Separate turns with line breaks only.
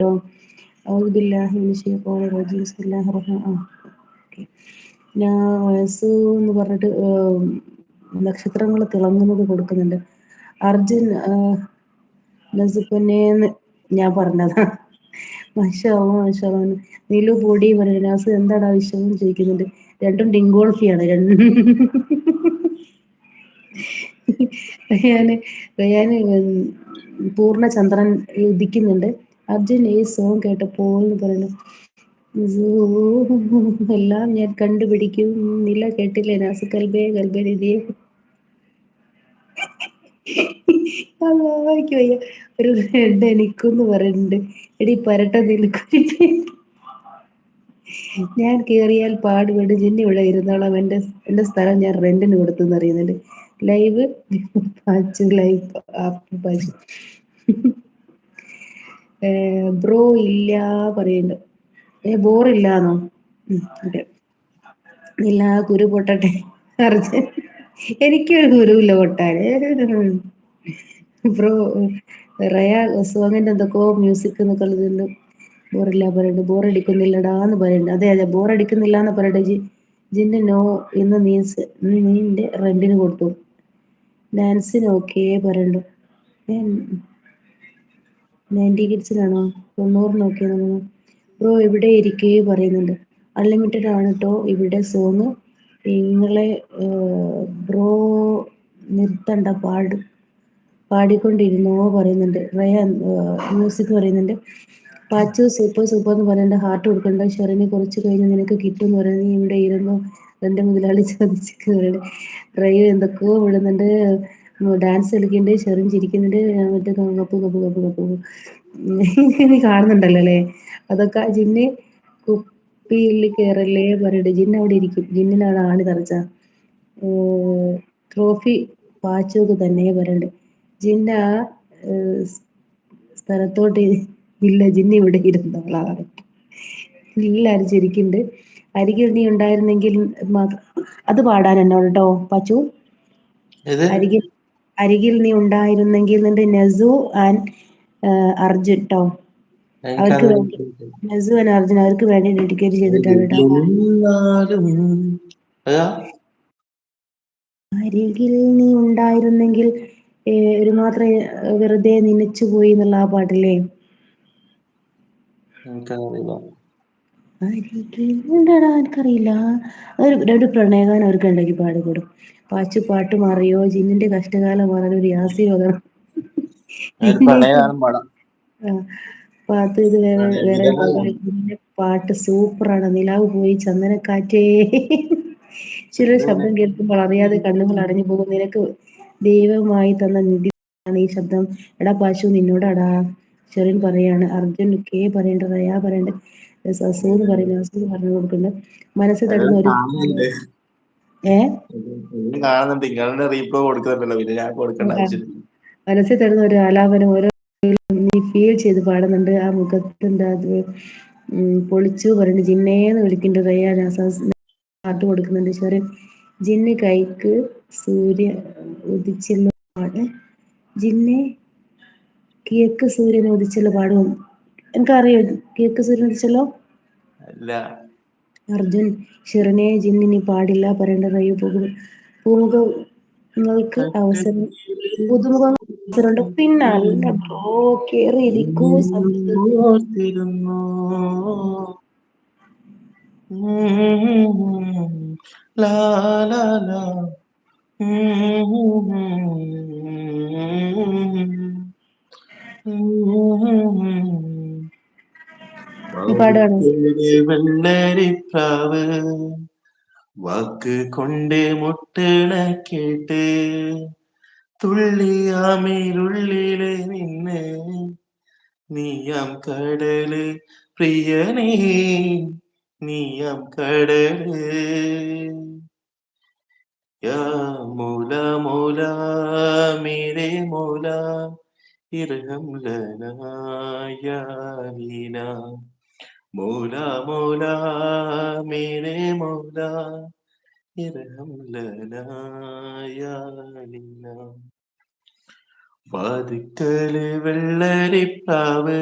أعوذ بالله من الشيطان الرجيم بسم الله الرحمن okay ഞാൻ വയസ്സ് എന്ന് പറഞ്ഞിട്ട് നക്ഷത്രങ്ങൾ തിളങ്ങുന്നത് കൊടുക്കുന്നുണ്ട്. അർജുൻ നസുപ്പന്നേന്ന് ഞാൻ പറഞ്ഞതാ. മാഷാ അല്ലാഹ് മാഷാ അല്ലാഹ്. നീലു പൊടി പറയുന്നത് നാസ് എന്താടാ വിഷയം എന്ന് ചോദിക്കുന്നുണ്ട്. രണ്ടും ഡിങ്കോൾഫിയാണ് രണ്ടും. റയാന് റയാന് പൂർണ്ണചന്ദ്രൻ ഉദിക്കുന്നുണ്ട്. അർജുൻ ഈ സോങ് കേട്ടപ്പോൾ എന്ന് പറയുന്നു. എല്ലാം ഞാൻ കണ്ടുപിടിക്കും. നില കേട്ടില്ലേ നാസ് കൽബേ കൽബേ നിധിയെ. എനിക്ക് വയ്യ. ഒരു റെഡ് എനിക്കെന്ന് പറയുന്നുണ്ട്. എടി പരട്ട നിൽക്കും. ഞാൻ കേറിയാൽ പാടുപെട് ജിന്നി ഇവിടെ ഇരുന്നോളാം. എന്റെ സ്ഥലം ഞാൻ റെന്റിന് കൊടുത്തെന്ന് അറിയുന്നുണ്ട്. Live Pachu live Pachu. Bro ഇല്ല പറയുന്നുണ്ട്. ബോറില്ലാന്നോ? ഓക്കെ. ഇല്ല കുരു പൊട്ടട്ടെ. അർജുൻ എനിക്കൊരു കുരുവില്ല പൊട്ടാന്. ബ്രോ റയ സോങ്ങിന്റെ എന്തൊക്കെയോ മ്യൂസിക് എന്നൊക്കെ ഉള്ളതുണ്ട്. ബോറില്ല പറയുന്നുണ്ട്. ബോറടിക്കുന്നില്ലടാ എന്ന് പറയുന്നുണ്ട്. അതെ അതെ ബോറടിക്കുന്നില്ല എന്ന് പറയട്ടെ. ജിന്റെ നോ ഇന്ന് നിന്റെ റെന്റിന് കൊടുത്തു. ഡാൻസിന് ഓക്കേ പറയുന്നുണ്ട്. 90 കിഡ്സിനാണോ 90 ഓക്കെ ബ്രോ ഇവിടെ ഇരിക്കേ പറയുന്നുണ്ട്. അൺലിമിറ്റഡ് ആണ് കേട്ടോ ഇവിടെ സോങ്. നിങ്ങളെ ബ്രോ നിർത്തണ്ട പാടിക്കൊണ്ടിരുന്നോ പറയുന്നുണ്ട്. റയാൻ മ്യൂസിക് പറയുന്നുണ്ട്. പാച്ചു സൂപ്പർ സൂപ്പർ എന്ന് പറയുന്നുണ്ട്. ഹാർട്ട് കൊടുക്കണ്ട. ഷെറിനെ കുറച്ച് കഴിഞ്ഞ് നിനക്ക് കിട്ടും എന്ന് പറയുന്നത്. നീ ഇവിടെ ഇരുന്നു എന്റെ മുതലാളി ചോദിച്ചിട്ട് പറയുന്നത്. റയ എന്തൊക്കെയോ വിടുന്നുണ്ട്. ഡാൻസ് കളിക്കുന്നുണ്ട്. ഷെറിൻ ചിരിക്കുന്നുണ്ട്. മറ്റേ കപ്പ് കപ്പ് കപ്പ് കപ്പ് നീ കാണുന്നുണ്ടല്ലോ അല്ലേ. അതൊക്കെ ജിന്ന് കുപ്പിയിൽ കയറല്ലേ പറയുന്നുണ്ട്. ജിന്ന് അവിടെ ഇരിക്കും. ജിന്നിനാണ് ആണി തറച്ച ട്രോഫി പാച്ചോക്ക് തന്നെ പറയുന്നുണ്ട്. ജിന്ന സ്ഥലത്തോട്ട് ഇല്ല. ജിന്ന് ഇവിടെ ഇരുന്നോളാണ്. എല്ലാരും ചിരിക്കുന്നുണ്ട്. അരികിൽ നീ ഉണ്ടായിരുന്നെങ്കിൽ അത് പാടാൻ എന്നോട് കേട്ടോ പാച്ചു.
ഇത്
അരികിൽ അരികിൽ നീ ഉണ്ടായിരുന്നെങ്കിൽ നിന്റെ നസു ആൻഡ് അർജുൻ ട്ടോ. അവർക്ക്
എനിക്കത്
വേണ്ടി നസു ആൻഡ് അർജുൻ അവർക്ക് വേണ്ടി ഡെഡിക്കേറ്റ് ചെയ്തിട്ടാണ് കേട്ടോ.
എന്നാലും അതാ
അരികിൽ നീ ഉണ്ടായിരുന്നെങ്കിൽ ഒരു മാത്രം വെറുതെ നനച്ചു പോയി എന്നുള്ള ആ പാട്ടില്ലേ.
എനിക്കറിയില്ല.
അരികിൽ എന്താടാ എനിക്കറിയില്ല. ഒരു പ്രണയഗാനം അവർക്ക് ഉണ്ടെങ്കിൽ പാടിക്കൊടും. പാച്ചു പാട്ട് മാറിയോ ജിന്നിന്റെ കഷ്ടകാലം മാറാൻ ഒരു യാസി വകണം.
ഒരു
പിന്നെ
പ്രണയഗാനം പാടാം.
പാത്ത് ഇത് വേറെ വേറെ
പ്രണയനിലവേ.
ഇതിന്റെ പാട്ട് സൂപ്പറാണ്. നിലാവ് പോയി ചന്ദനക്കാറ്റേ. ചില ശബ്ദം കേൾക്കുമ്പോൾ അറിയാതെ കണ്ണുകൾ അടഞ്ഞു പോകും. നിനക്ക് ദൈവമായി തന്ന നിധിയാണ് ഈ ശബ്ദം. എടാ പാശു നിന്നോടാടാ. ഷെറിൻ പറയാണ്. അർജുൻ കെ പറയണ്ട. റയാ പറയണ്ട. സസൂന്ന് പറയുന്നത് സസൂന്ന് പറഞ്ഞു കൊടുക്കുന്നുണ്ട്. മനസ്സ് തട്ടുന്ന ഒരു
കാണുന്നുണ്ട്.
ഏ
കാണുന്നുണ്ട്. നിങ്ങളുടെ റീപ്ലോ കൊടുക്കുന്നുണ്ടല്ലോ. പിന്നെ ഞാൻ കൊടുക്കേണ്ട ആവശ്യമില്ല.
മനസ്സിൽ തരുന്ന ഒരു ആലാപനം ഓരോ നീ ഫീൽ ചെയ്ത് പാടുന്നുണ്ട്. ആ മുഖത്തിന്റെ അത് പൊളിച്ചു പറയുന്നുണ്ട്. ജിന്നേന്ന് വിളിക്കുന്നുണ്ട്. റയ്യാൻ പാട്ട് കൊടുക്കുന്നുണ്ട്. ഷെറിൻ ജിന്ന് കൈക്ക് സൂര്യ ഉദിച്ചുള്ള പാട്. ജിന്നെ കിഴക്ക് സൂര്യൻ ഉദിച്ചുള്ള പാടും. എനിക്കറിയോ കിഴക്ക് സൂര്യൻ ഉദിച്ചല്ലോ.
അല്ല.
അർജുൻ ഷെറിനെ ജിന്നിനി പാടില്ല പറയേണ്ട റയ്യു പോകും. പൂമുഖങ്ങൾക്ക് അവസരം പുതുമുഖങ്ങൾ അവസരമുണ്ട്. പിന്നല്ല ബ്രോ കേറിയിരിക്കൂ ശബ്ദത്തിൽ.
ഓർത്തിരുന്നു. ലാ ലാ ലാ.
നീ പാടുകയാണോ?
വെള്ളരിപ്രാവ് വാക്ക് കൊണ്ട് മുട്ടണ കേട്ട് തുള്ളിയാമേലുള്ളില് നിന്ന് നീയാം കടല് പ്രിയനേ നീയാം കടല് യാ മൂല മൂല മേരെ മൂല ഇർഹം ലനാ യാ ലീന മൂല മൂല മേരെ മൂല ഇർഹം ലനാ യാ ലീന വാതിക്കല് വെള്ളരിപ്രാവ്